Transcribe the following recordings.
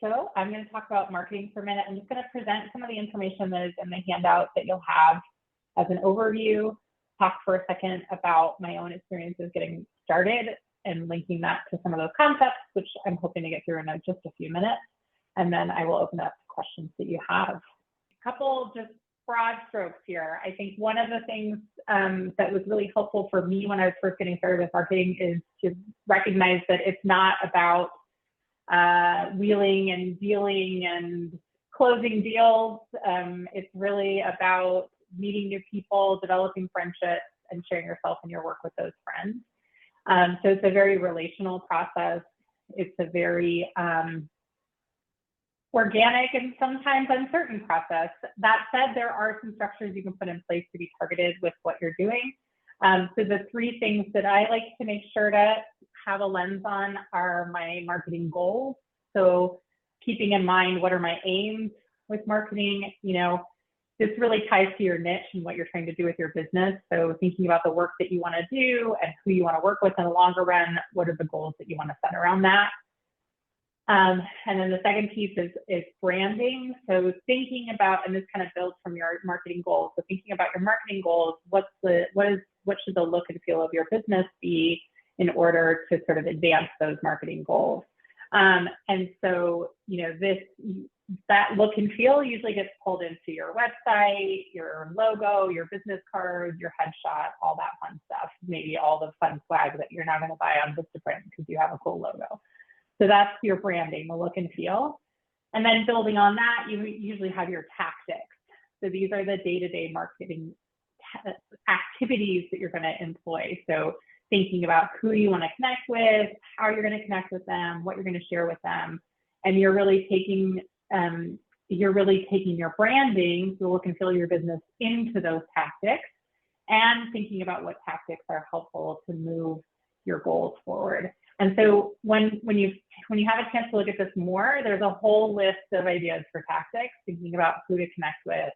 So I'm going to talk about marketing for a minute. I'm just going to present some of the information that is in the handout that you'll have as an overview, talk for a second about my own experiences getting started and linking that to some of those concepts, which I'm hoping to get through in just a few minutes. And then I will open up to questions that you have. A couple just broad strokes here. I think one of the things that was really helpful for me when I was first getting started with marketing is to recognize that it's not about wheeling and dealing and closing deals. It's really about meeting new people, developing friendships, and sharing yourself and your work with those friends. So it's a very relational process. It's a very organic and sometimes uncertain process. That said, there are some structures you can put in place to be targeted with what you're doing. So the three things that I like to make sure to have a lens on are my marketing goals. So keeping in mind, what are my aims with marketing? You know, this really ties to your niche and what you're trying to do with your business. So thinking about the work that you want to do and who you want to work with in the longer run, what are the goals that you want to set around that? And then the second piece is branding. So thinking about, and this kind of builds from your marketing goals. So thinking about your marketing goals, what should the look and feel of your business be in order to sort of advance those marketing goals? And so, you know, that look and feel usually gets pulled into your website, your logo, your business cards, your headshot, all that fun stuff. Maybe all the fun swag that you're not going to buy on Vistaprint because you have a cool logo. So that's your branding, the look and feel. And then building on that, you usually have your tactics. So these are the day-to-day marketing activities that you're going to employ. So thinking about who you want to connect with, how you're going to connect with them, what you're going to share with them. And you're really taking your branding, the look and feel of your business, into those tactics and thinking about what tactics are helpful to move your goals forward. And so when you have a chance to look at this more, there's a whole list of ideas for tactics, thinking about who to connect with,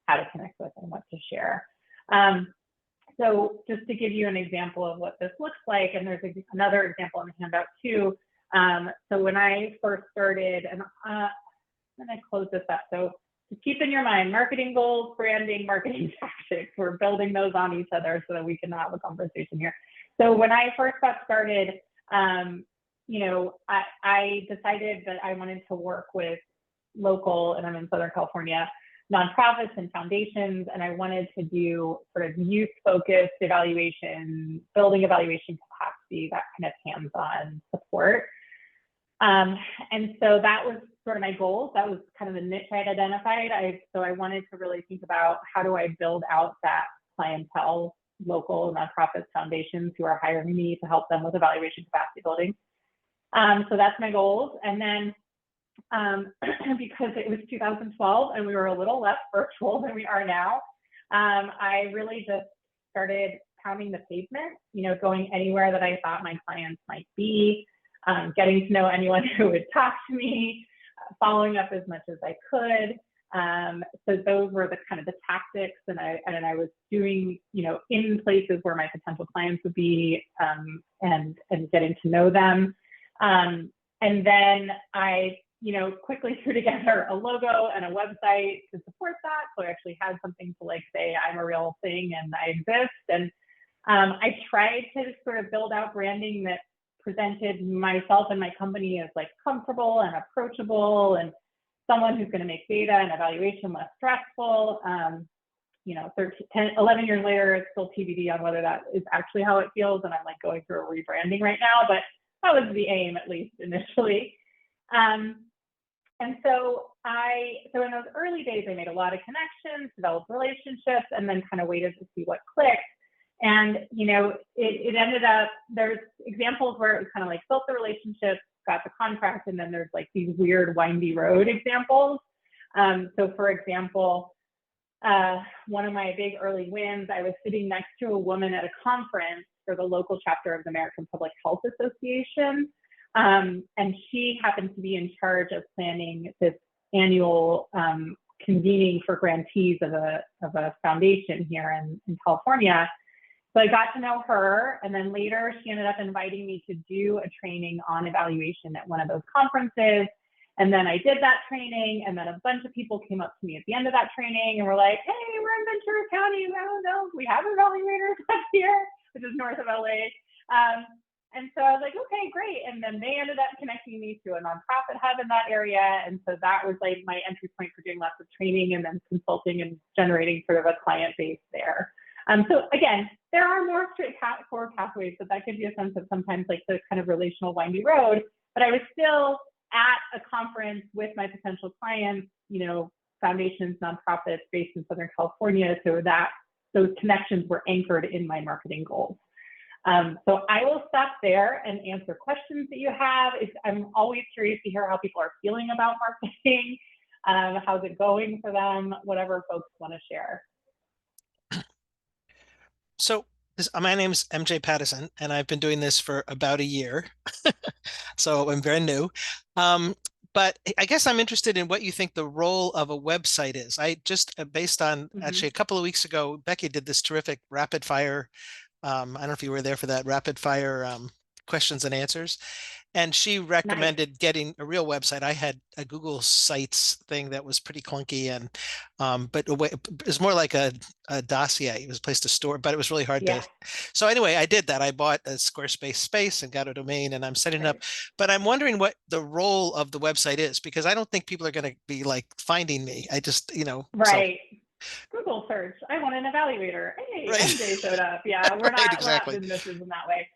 how to connect with, and what to share. So just to give you an example of what this looks like, and there's another example in the handout too. So when I first started, and I'm gonna close this up. So just keep in your mind, marketing goals, branding, marketing tactics. We're building those on each other so that we can have a conversation here. So when I first got started, you know, I decided that I wanted to work with local, and I'm in Southern California, nonprofits and foundations, and I wanted to do sort of youth-focused evaluation, building evaluation capacity, that kind of hands-on support. And so that was sort of my goal. That was kind of the niche I had identified. So I wanted to really think about how do I build out that clientele, local nonprofits, foundations who are hiring me to help them with evaluation capacity building. So that's my goals. And then because it was 2012 and we were a little less virtual than we are now, I really just started pounding the pavement, you know, going anywhere that I thought my clients might be, getting to know anyone who would talk to me, following up as much as I could. So those were the kind of the tactics, and I was doing, you know, in places where my potential clients would be, and getting to know them. And then I, you know, quickly threw together a logo and a website to support that. So I actually had something to like say I'm a real thing and I exist. And I tried to sort of build out branding that presented myself and my company as like comfortable and approachable and someone who's going to make data and evaluation less stressful. You know, 11 years later, it's still TBD on whether that is actually how it feels. And I'm like going through a rebranding right now, but that was the aim, at least initially. And so in those early days, I made a lot of connections, developed relationships, and then kind of waited to see what clicked. And, you know, it ended up, there's examples where it was kind of like built the relationship, got the contract, and then there's like these weird windy road examples. So for example, one of my big early wins, I was sitting next to a woman at a conference for the local chapter of the American Public Health Association. And she happened to be in charge of planning this annual convening for grantees of a foundation here in California. So I got to know her, and then later she ended up inviting me to do a training on evaluation at one of those conferences. And then I did that training, and then a bunch of people came up to me at the end of that training and were like, hey, we're in Ventura County. I don't know, we have evaluators up here, which is north of LA. And so I was like, okay, great. And then they ended up connecting me to a nonprofit hub in that area. And so that was like my entry point for doing lots of training and then consulting and generating sort of a client base there. So again, there are more straightforward pathways, but that gives you a sense of sometimes like the kind of relational windy road. But I was still at a conference with my potential clients, you know, foundations, nonprofits based in Southern California, so that those connections were anchored in my marketing goals. So I will stop there and answer questions that you have. I'm always curious to hear how people are feeling about marketing, how's it going for them, whatever folks want to share. So my name is MJ Pattison, and I've been doing this for about a year. So I'm very new. But I guess I'm interested in what you think the role of a website is. I just, based on actually a couple of weeks ago, Becky did this terrific rapid fire. I don't know if you were there for that rapid fire questions and answers. And she recommended Nice. getting a real website. I had a Google Sites thing that was pretty clunky, and but it was more like a dossier. It was a place to store, but it was really hard Yeah. to. So anyway, I did that. I bought a Squarespace space and got a domain, and I'm setting it up. Great. But I'm wondering what the role of the website is, because I don't think people are going to be like finding me. I just, so Right. Google search. I want an evaluator. Hey, right, MJ showed up. Yeah, we're right, not exactly. businesses in that way.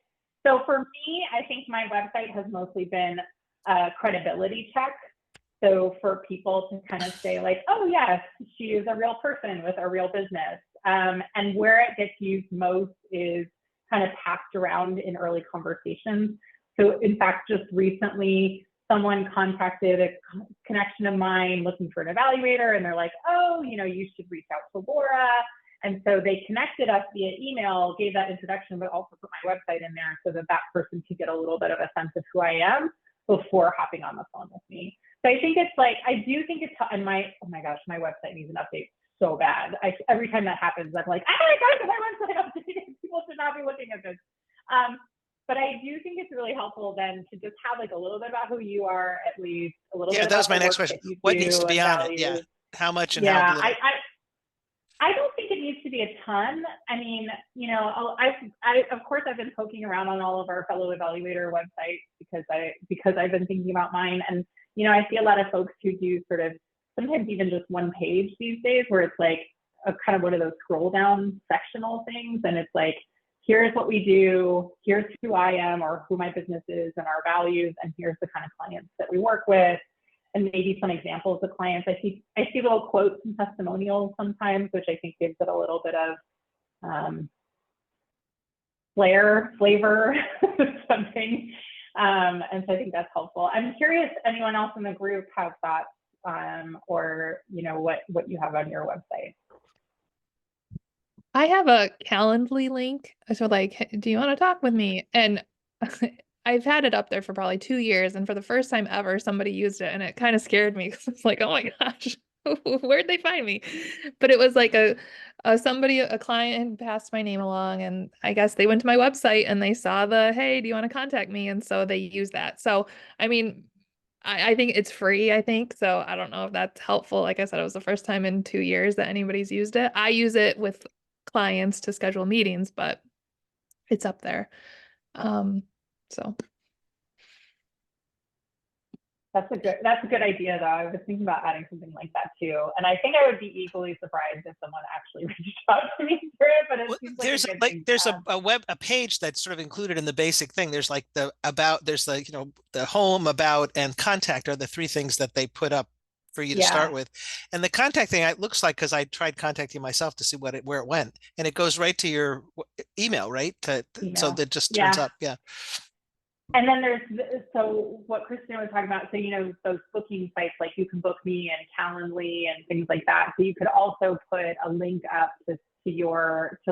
So for me, I think my website has mostly been a credibility check. So for people to kind of say like, oh yes, she is a real person with a real business. And where it gets used most is kind of passed around in early conversations. So in fact, just recently, someone contacted a connection of mine looking for an evaluator, and they're like, oh, you should reach out to Laura. And so they connected us via email, gave that introduction, but also put my website in there so that that person could get a little bit of a sense of who I am before hopping on the phone with me. So I think it's like, I do think it's, and oh my gosh, my website needs an update so bad. Every time that happens, I'm like, I gotta get my website updated. People should not be looking at this. But I do think it's really helpful then to just have like a little bit about who you are, at least a little Yeah, bit that was about my the next work question. that you What needs do to be and on it? Yeah. values. How much and how Yeah, little? I don't think it needs to be a ton. I mean, of course I've been poking around on all of our fellow evaluator websites because I've been thinking about mine, and I see a lot of folks who do sort of sometimes even just one page these days, where it's like a kind of one of those scroll down sectional things, and it's like, here's what we do, here's who I am or who my business is and our values, and here's the kind of clients that we work with, and maybe some examples of clients. I see little quotes and testimonials sometimes, which I think gives it a little bit of flavor, something. And so I think that's helpful. I'm curious, anyone else in the group have thoughts or what you have on your website? I have a Calendly link. So like, do you want to talk with me? And I've had it up there for probably 2 years. And for the first time ever, somebody used it and it kind of scared me because it's like, oh my gosh, where'd they find me? But it was like a client had passed my name along, and I guess they went to my website and they saw hey, do you want to contact me? And so they used that. So, I mean, I think it's free, I think. So I don't know if that's helpful. Like I said, it was the first time in 2 years that anybody's used it. I use it with clients to schedule meetings, but it's up there. So That's a good idea though. I was thinking about adding something like that too. And I think I would be equally surprised if someone actually reached out to me for it, but it Well, seems like a good thing. there's a page that's sort of included in the basic thing. There's like the about, there's the the home, about, and contact are the three things that they put up for you to start Yeah, with. And the contact thing, it looks like, because I tried contacting myself to see where it went, and it goes right to your email, right? So email. that just turns Yeah. up. Yeah. And then so what Christina was talking about, so those booking sites, like you can book me and Calendly and things like that. So you could also put a link up to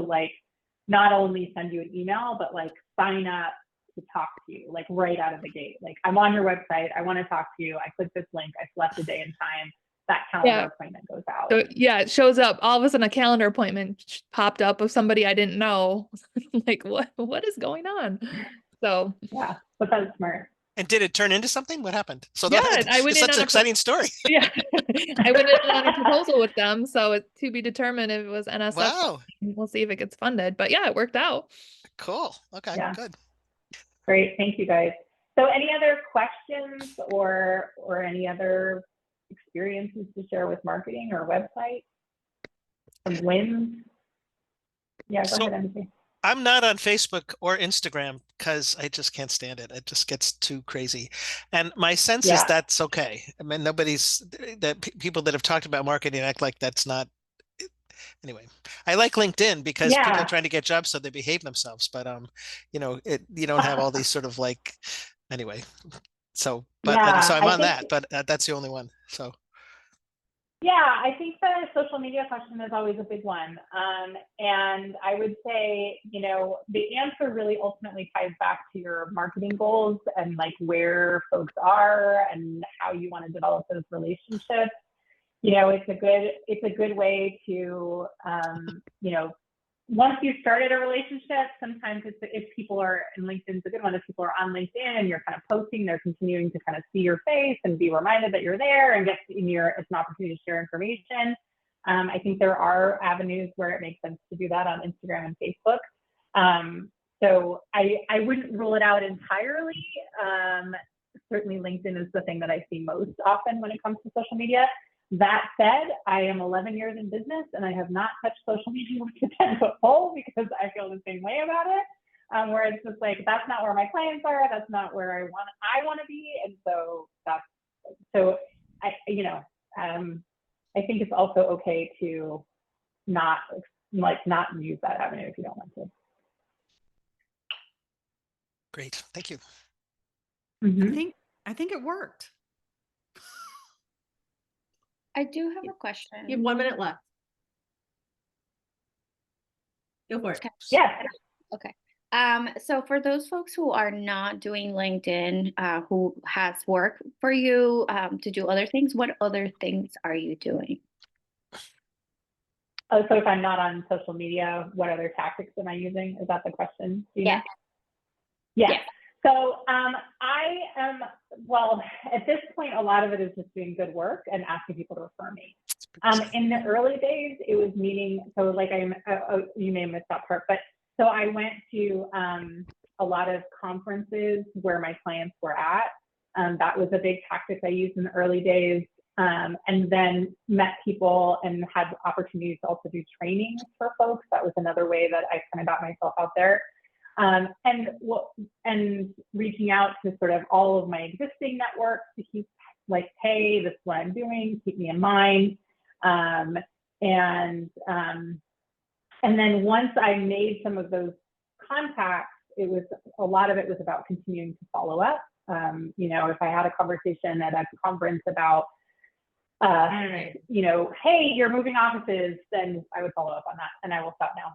like not only send you an email, but like sign up to talk to you, like right out of the gate. Like, I'm on your website, I want to talk to you. I click this link, I select a day and time, that calendar appointment goes out. So yeah, it shows up all of a sudden, a calendar appointment popped up of somebody I didn't know. Like, what is going on? So Yeah, but that's smart. And did it turn into something? What happened? So Yeah, that I went it's in such on an a exciting story. yeah, I went in on a proposal with them, so it's to be determined if it was NSF. Wow. We'll see if it gets funded, but yeah, it worked out. Cool. Okay, Yeah. good. Great. Thank you, guys. So any other questions or any other experiences to share with marketing or website? Some wins? Yeah, go So ahead, MJ. I'm not on Facebook or Instagram because I just can't stand it. It just gets too crazy. And my sense is Yeah. that's okay. I mean, nobody's that people that have talked about marketing act like that's not. Anyway, I like LinkedIn because people are Yeah. trying to get jobs, so they behave themselves. But you don't have all these sort of like, anyway. So, so Yeah. I'm I on think that, but that's the only one. So, Yeah, I think the social media question is always a big one. And I would say, the answer really ultimately ties back to your marketing goals and like where folks are and how you want to develop those relationships. It's a good way to, once you started a relationship, sometimes if people are, and LinkedIn's a good one, if people are on LinkedIn and you're kind of posting, they're continuing to kind of see your face and be reminded that you're there and it's an opportunity to share information. I think there are avenues where it makes sense to do that on Instagram and Facebook. So I wouldn't rule it out entirely. Certainly LinkedIn is the thing that I see most often when it comes to social media. That said, I am 11 years in business and I have not touched social media with a 10-foot pole because I feel the same way about it. Where it's just like, that's not where my clients are. That's not where I want to be. And so I think it's also okay to not use that avenue if you don't want to. great. Thank you. Mm-hmm. I think it worked. I do have a question. You have 1 minute left. Go for it. Yeah. Okay. So for those folks who are not doing LinkedIn, who has work for you to do other things, what other things are you doing? Oh, so if I'm not on social media, what other tactics am I using? Is that the question, Gina? Yeah. Yeah. So I am, well, at this point, a lot of it is just doing good work and asking people to refer me. In the early days, it was meeting, so like you may have missed that part, but so I went to a lot of conferences where my clients were at. That was a big tactic I used in the early days. And then met people and had opportunities to also do trainings for folks. That was another way that I kind of got myself out there. And reaching out to sort of all of my existing networks to keep like, hey, this is what I'm doing, keep me in mind. And then once I made some of those contacts, a lot of it was about continuing to follow up. If I had a conversation at a conference about, hey, you're moving offices, then I would follow up on that. And I will stop now.